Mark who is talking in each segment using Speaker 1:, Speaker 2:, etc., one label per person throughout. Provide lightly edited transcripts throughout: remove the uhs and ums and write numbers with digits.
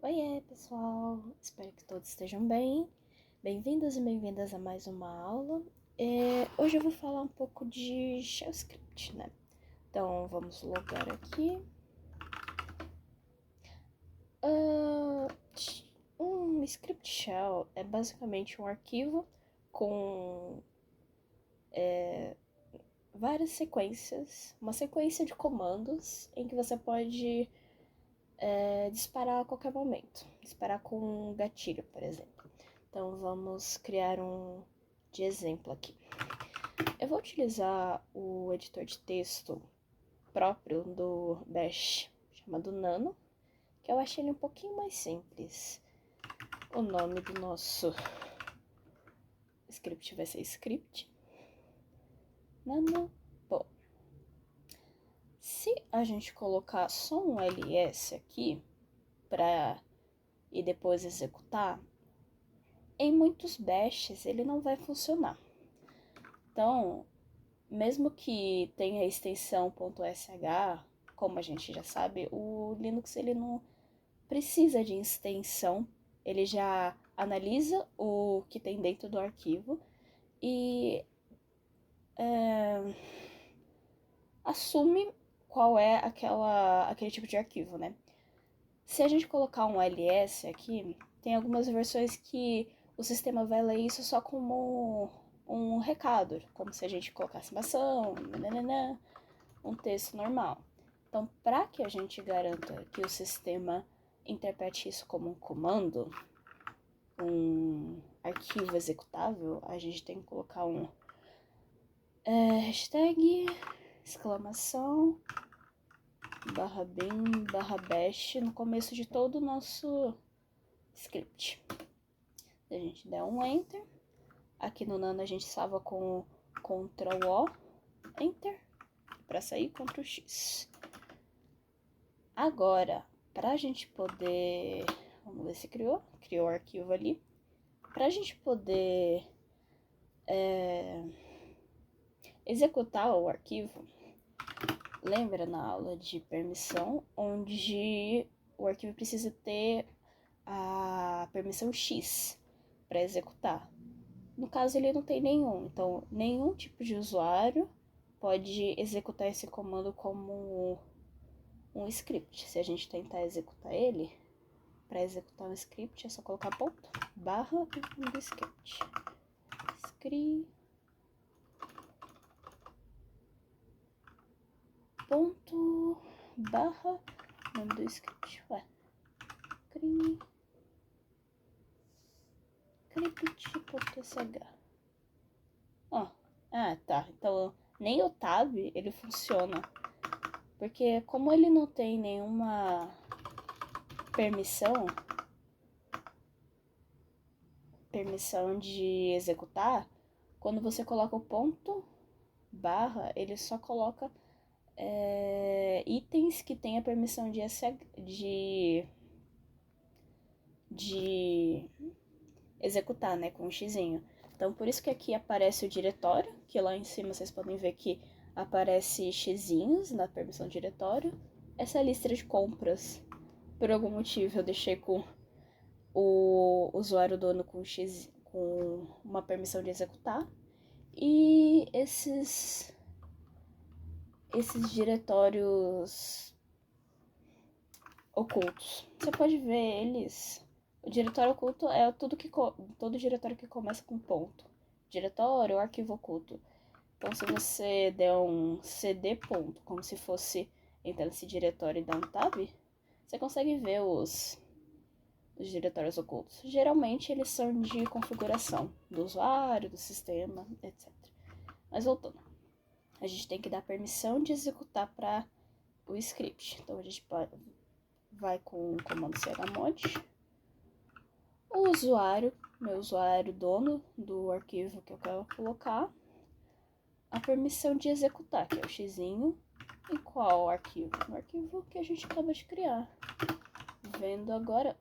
Speaker 1: Oiê, pessoal! Espero que todos estejam bem. Bem-vindos e bem-vindas a mais uma aula. Hoje eu vou falar um pouco de Shell Script, né? Então, vamos logar aqui. Um script shell é basicamente um arquivo com várias sequências, uma sequência de comandos em que você pode disparar a qualquer momento. Disparar com um gatilho, por exemplo. Então, vamos criar um de exemplo aqui. Eu vou utilizar o editor de texto próprio do Bash, chamado Nano, que eu achei ele um pouquinho mais simples. O nome do nosso script vai ser script Nano. Bom, se a gente colocar só um ls aqui e depois executar, em muitos bashes ele não vai funcionar. Então, mesmo que tenha a extensão .sh, como a gente já sabe, o Linux ele não precisa de extensão, ele já analisa o que tem dentro do arquivo e assume qual é aquele tipo de arquivo, né? Se a gente colocar um ls aqui, tem algumas versões que o sistema vai ler isso só como um recado, como se a gente colocasse uma ação, um texto normal. Então, para que a gente garanta que o sistema interprete isso como um comando, um arquivo executável, a gente tem que colocar um hashtag, exclamação, /bin, /bash no começo de todo o nosso script. Se a gente der um enter, aqui no Nano a gente salva com Ctrl O, enter, para sair Ctrl X. Agora, para a gente poder, vamos ver se criou o arquivo ali. Para a gente poder executar o arquivo, lembra na aula de permissão, onde o arquivo precisa ter a permissão X para executar. No caso, ele não tem nenhum, então nenhum tipo de usuário pode executar esse comando como um script. Se a gente tentar executar ele, para executar um script é só colocar ponto, barra e do script. Script. Ponto, barra, nome do script. Script.sh. Tá. Então, nem o tab, ele funciona. Porque como ele não tem nenhuma permissão de executar, quando você coloca o ponto, barra, ele só coloca itens que tem a permissão de executar, né, com um xizinho. Então, por isso que aqui aparece o diretório, que lá em cima vocês podem ver que aparece xizinhos na permissão diretório. Essa lista de compras, por algum motivo, eu deixei com o usuário dono com x, com uma permissão de executar. E esses diretórios ocultos, você pode ver eles. O diretório oculto é todo diretório que começa com ponto. Diretório ou arquivo oculto. Então, se você der um cd ponto, como se fosse entrar nesse diretório e dar um tab, você consegue ver os diretórios ocultos. Geralmente, eles são de configuração do usuário, do sistema, etc. Mas voltando, a gente tem que dar permissão de executar para o script. Então, a gente vai com o comando chmod. O usuário, meu usuário dono do arquivo que eu quero colocar, a permissão de executar, que é o xizinho, e qual arquivo? O arquivo que a gente acaba de criar. Vendo agora,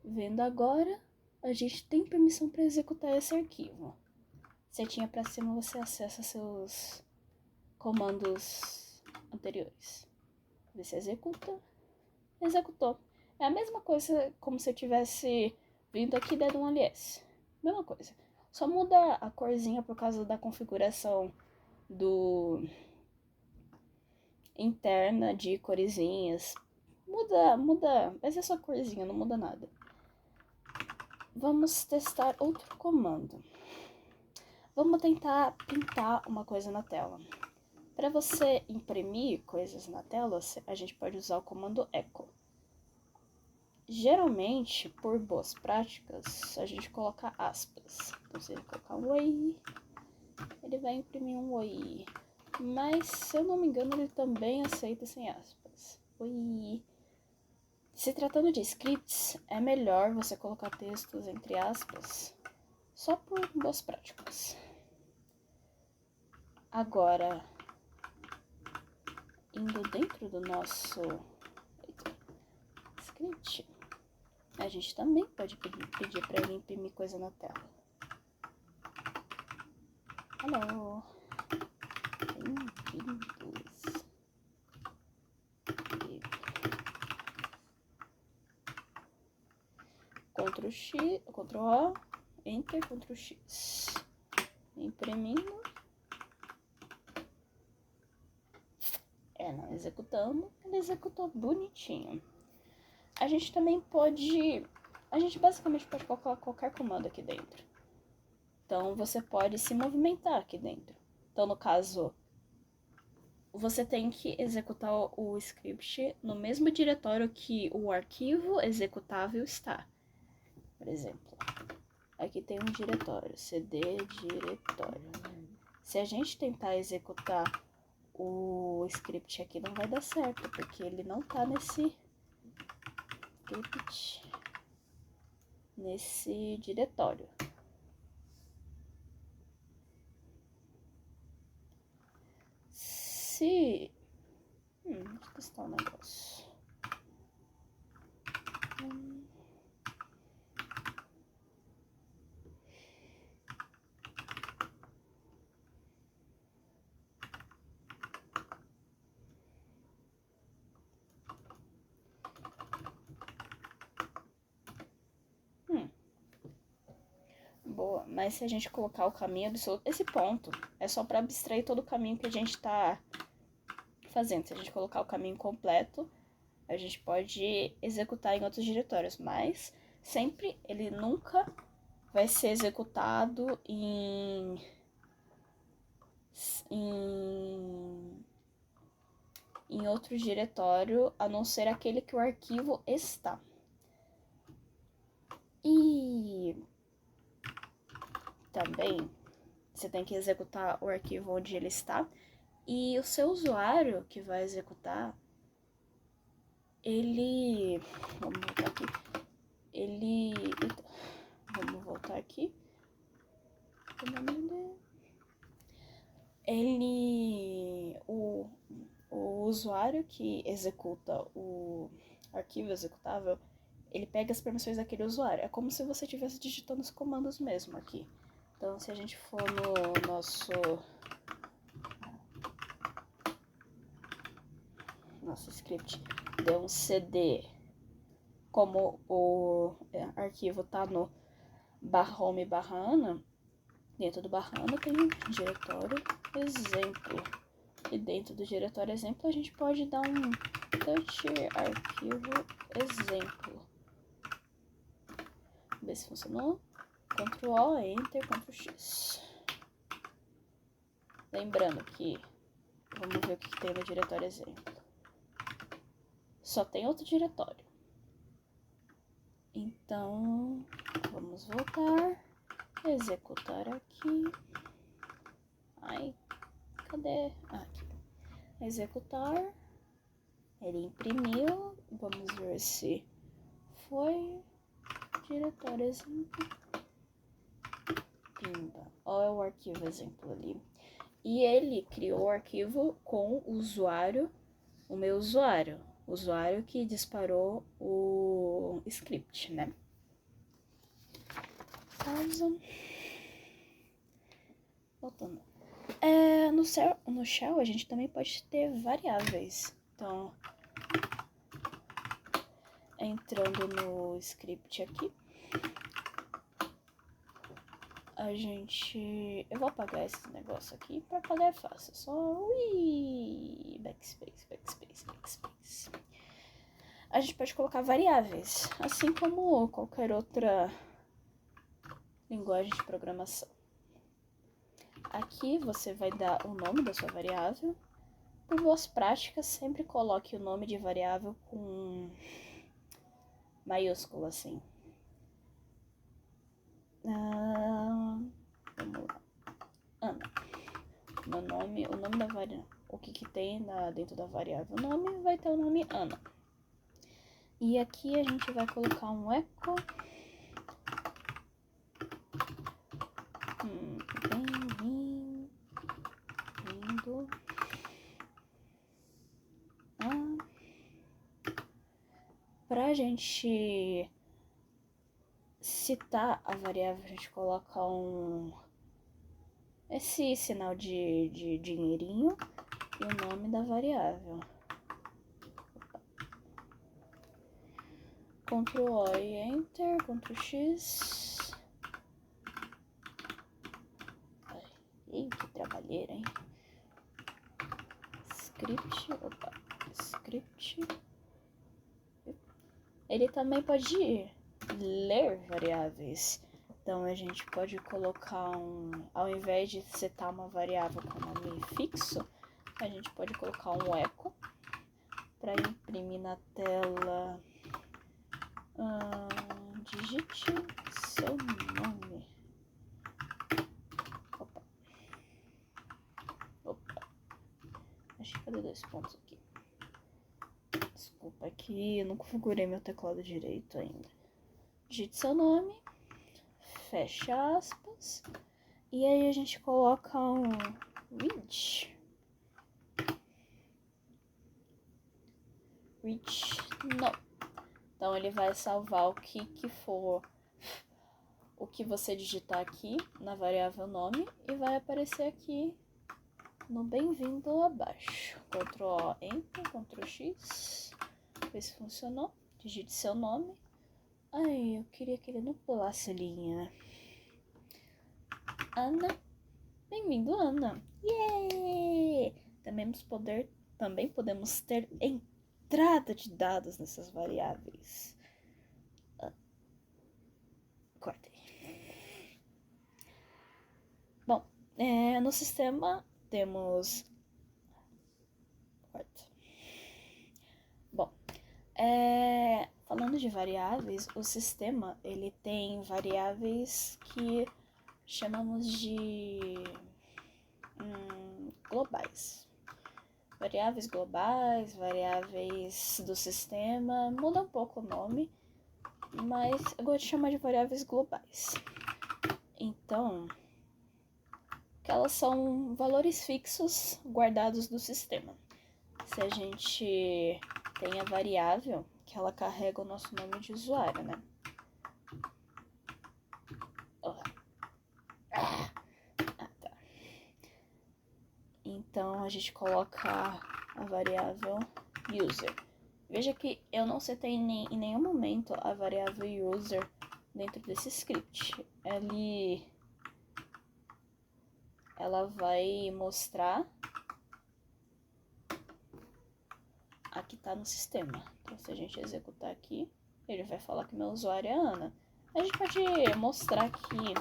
Speaker 1: vendo agora, a gente tem permissão para executar esse arquivo. Setinha para cima você acessa seus comandos anteriores. Vê se executa. executou. É a mesma coisa como se eu tivesse vindo aqui dentro de um alias. Mesma coisa. Só muda a corzinha por causa da configuração do interna de coresinhas. Muda, mas é só corzinha, não muda nada. Vamos testar outro comando. Vamos tentar pintar uma coisa na tela. Para você imprimir coisas na tela, a gente pode usar o comando echo. Geralmente, por boas práticas, a gente coloca aspas. Então, se ele colocar um oi, ele vai imprimir um oi. Mas, se eu não me engano, ele também aceita sem aspas. Oi. Se tratando de scripts, é melhor você colocar textos entre aspas, só por boas práticas. Agora, indo dentro do nosso script, a gente também pode pedir para ele imprimir coisa na tela. Alô, bem-vindos. Ctrl X, Ctrl O, Enter, Ctrl X. Imprimindo. Não executando. Ele executou bonitinho. A gente também pode... A gente basicamente pode colocar qualquer comando aqui dentro. Então, você pode se movimentar aqui dentro. Então, no caso, você tem que executar o script no mesmo diretório que o arquivo executável está. Por exemplo, aqui tem um diretório, cd diretório. Se a gente tentar executar o script aqui, não vai dar certo, porque ele não tá nesse script, nesse diretório. Deixa eu testar um negócio. Boa, mas se a gente colocar o caminho absoluto, esse ponto é só para abstrair todo o caminho que a gente está fazendo. Se a gente colocar o caminho completo, a gente pode executar em outros diretórios, mas sempre ele nunca vai ser executado em outro diretório, a não ser aquele que o arquivo está. E também você tem que executar o arquivo onde ele está, e o seu usuário que vai executar, ele... Vamos voltar aqui. Vamos voltar aqui. O usuário que executa o arquivo executável, ele pega as permissões daquele usuário. É como se você estivesse digitando os comandos mesmo aqui. Então, se a gente for no nosso script, der um cd, como o arquivo tá no /home /ana, dentro do /ana tem um diretório exemplo. E dentro do diretório exemplo a gente pode dar um touch arquivo exemplo. Ver se funcionou. Ctrl O, Enter, Ctrl X. Lembrando que, vamos ver o que tem no diretório exemplo. Só tem outro diretório. Então, vamos voltar. Executar aqui. Ai, cadê? Aqui. Executar. Ele imprimiu. Vamos ver se foi. Diretório exemplo. Pimba. Olha o arquivo exemplo ali. E ele criou o arquivo com o usuário, o meu usuário. O usuário que disparou o script, né? Pausa. Voltando. No shell a gente também pode ter variáveis. Então, entrando no script aqui, eu vou apagar esse negócio aqui, para apagar é fácil, só backspace. A gente pode colocar variáveis, assim como qualquer outra linguagem de programação. Aqui você vai dar o nome da sua variável. Por boas práticas, sempre coloque o nome de variável com maiúsculo, assim. Vamos lá. Ana. O nome da variável. O que tem dentro da variável nome vai ter o nome Ana. E aqui a gente vai colocar um echo. Bem-vindo. Pra gente citar a variável, a gente coloca esse sinal de dinheirinho e o nome da variável. Ctrl O e Enter, Ctrl X. Ih, que trabalheira, hein? Script. Ele também pode ler variáveis. Então a gente pode colocar ao invés de setar uma variável com nome fixo, a gente pode colocar um echo para imprimir na tela. Digite seu nome. Opa. Acho que cadê 2 pontos aqui? Desculpa, aqui eu não configurei meu teclado direito ainda. Digite seu nome, fecha aspas, e aí a gente coloca um reach no. Então ele vai salvar o que for o que você digitar aqui na variável nome e vai aparecer aqui no bem-vindo abaixo. Ctrl O, Enter, Ctrl X, ver se funcionou. Digite seu nome. Ai, eu queria que ele não pulasse a linha. Ana. Bem-vindo, Ana. Yeah! Também podemos ter entrada de dados nessas variáveis. Cortei. Bom, no sistema temos... Bom, falando de variáveis, o sistema ele tem variáveis que chamamos de globais. Variáveis globais, variáveis do sistema, muda um pouco o nome, mas eu gosto de chamar de variáveis globais. Então, que elas são valores fixos guardados do sistema. Se a gente tem a variável, que ela carrega o nosso nome de usuário, né? Tá. Então, a gente coloca a variável user. Veja que eu não setei em nenhum momento a variável user dentro desse script. Ela vai mostrar a que está no sistema. Então, se a gente executar aqui, ele vai falar que meu usuário é Ana. A gente pode mostrar aqui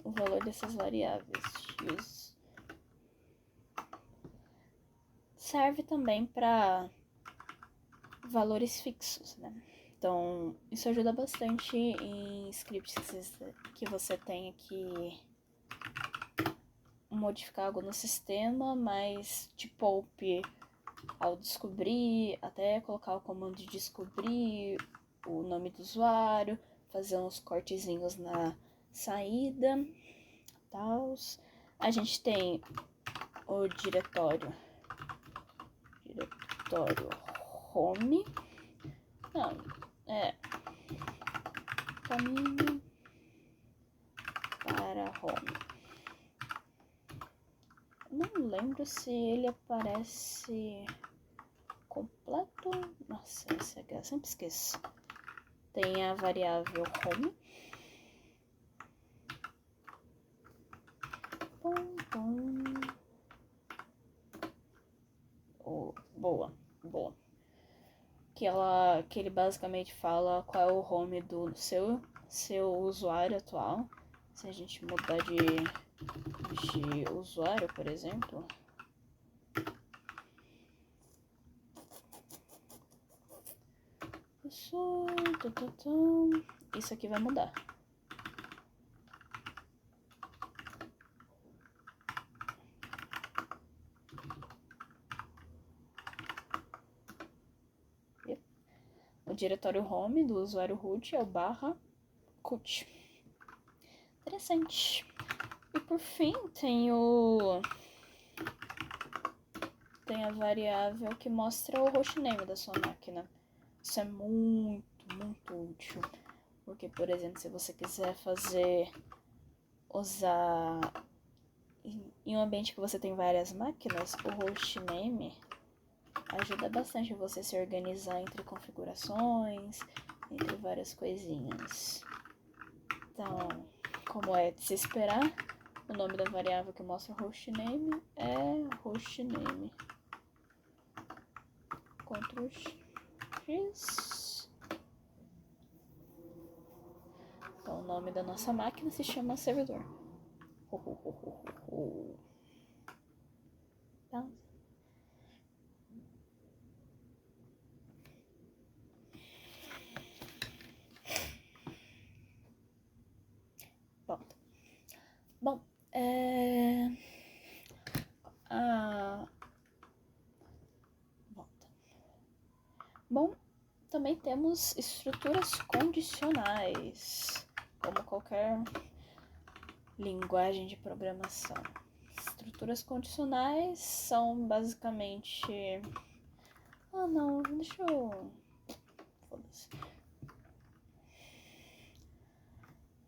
Speaker 1: o valor dessas variáveis. Use. Serve também para valores fixos, né? Então, isso ajuda bastante em scripts que você tenha que modificar algo no sistema, mas te poupe ao descobrir, até colocar o comando de descobrir o nome do usuário, fazer uns cortezinhos na saída, tals. A gente tem o diretório home, caminho para home. Não lembro se ele aparece completo. Nossa, essa aqui eu sempre esqueço. Tem a variável home. Oh, boa. Que ele basicamente fala qual é o home do seu usuário atual. Se a gente mudar de usuário, por exemplo. Isso aqui vai mudar. O diretório home do usuário root é o /root. Interessante. E por fim tem a variável que mostra o hostname da sua máquina. Isso é muito útil. Porque, por exemplo, se você quiser usar em um ambiente que você tem várias máquinas, o hostname ajuda bastante você se organizar entre configurações, entre várias coisinhas. Então, como é de se esperar, o nome da variável que mostra o hostname é hostname. Ctrl X. Então, o nome da nossa máquina se chama servidor. Tá? Bom, Bom, também temos estruturas condicionais, como qualquer linguagem de programação. Estruturas condicionais são basicamente... deixa eu... Foda-se.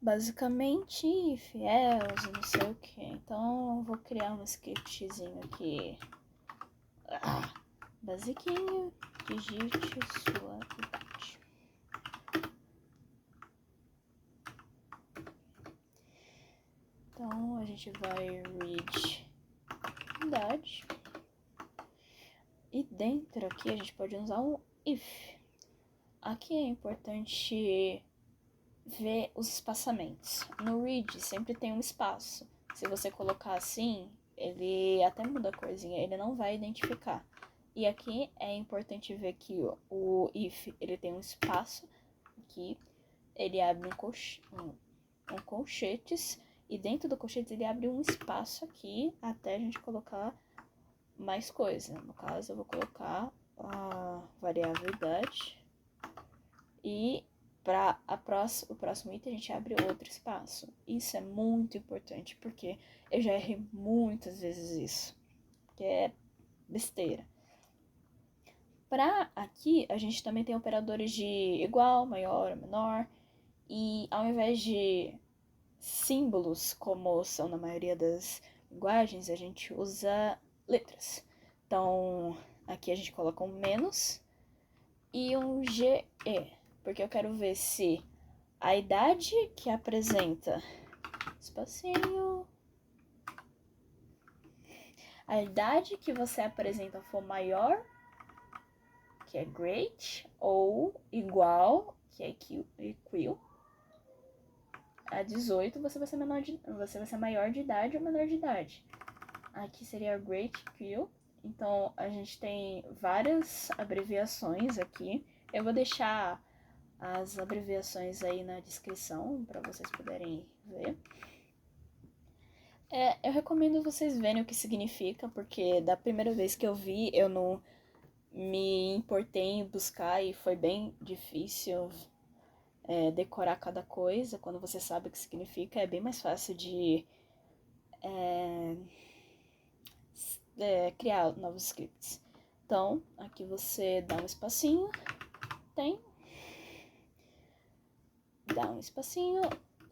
Speaker 1: Basicamente, if, else, não sei o que. Então, eu vou criar um scriptzinho aqui. Basiquinho. Digite sua idade. Então, a gente vai read idade. E dentro aqui a gente pode usar um if. Aqui é importante ver os espaçamentos. No read sempre tem um espaço. Se você colocar assim, ele até muda a corzinha, ele não vai identificar. E aqui é importante ver que o if ele tem um espaço aqui, ele abre um colchetes, e dentro do colchetes ele abre um espaço aqui até a gente colocar mais coisa. No caso, eu vou colocar a variável idade, e para o próximo item a gente abre outro espaço. Isso é muito importante, porque eu já errei muitas vezes isso, que é besteira. Para aqui, a gente também tem operadores de igual, maior, menor, e ao invés de símbolos, como são na maioria das linguagens, a gente usa letras. Então, aqui a gente coloca um menos e um GE, porque eu quero ver se a idade que apresenta espacinho, a idade que você apresenta for maior, que é great, ou igual, que é equal, a 18 você vai ser maior de idade ou menor de idade. Aqui seria great equal. Então a gente tem várias abreviações aqui. Eu vou deixar as abreviações aí na descrição para vocês poderem ver. Eu recomendo vocês verem o que significa, porque da primeira vez que eu vi, eu não me importei em buscar e foi bem difícil decorar cada coisa. Quando você sabe o que significa, é bem mais fácil de criar novos scripts. Então, aqui você dá um espacinho, dá um espacinho.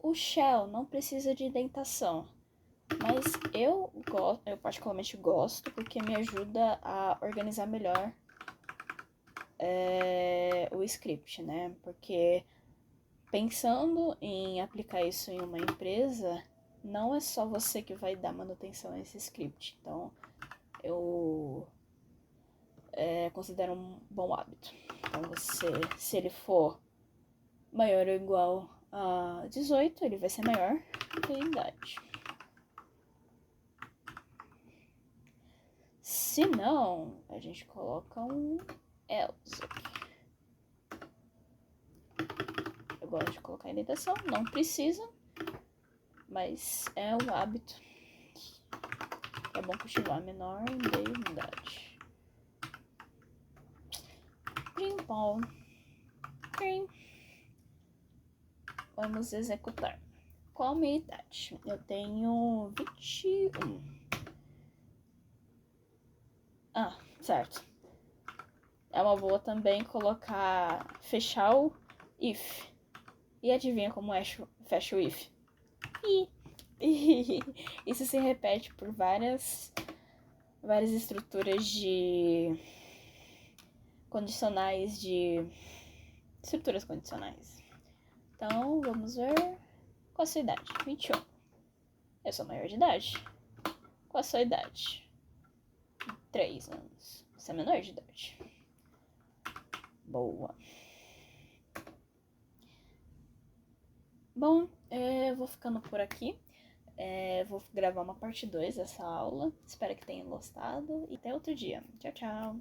Speaker 1: O shell não precisa de indentação, mas eu particularmente gosto, porque me ajuda a organizar melhor o script, né? Porque pensando em aplicar isso em uma empresa, não é só você que vai dar manutenção a esse script. Então, eu considero um bom hábito. Então, se ele for maior ou igual a 18, ele vai ser maior que a idade. Se não, a gente coloca um else aqui. Eu gosto de colocar indentação, não precisa, mas é um hábito. É bom cultivar menor de idade. Bom. Vamos executar. Qual a minha idade? Eu tenho 21. Ah, certo. É uma boa também colocar, fechar o if. E adivinha como fecha o if? Isso se repete por várias estruturas de condicionais, de estruturas condicionais. Então, vamos ver. Qual a sua idade? 21. Eu sou maior de idade. Qual a sua idade? 3 anos. Você é menor de idade. Boa. Bom, eu vou ficando por aqui. Vou gravar uma parte 2 dessa aula. Espero que tenham gostado. E até outro dia. Tchau, tchau.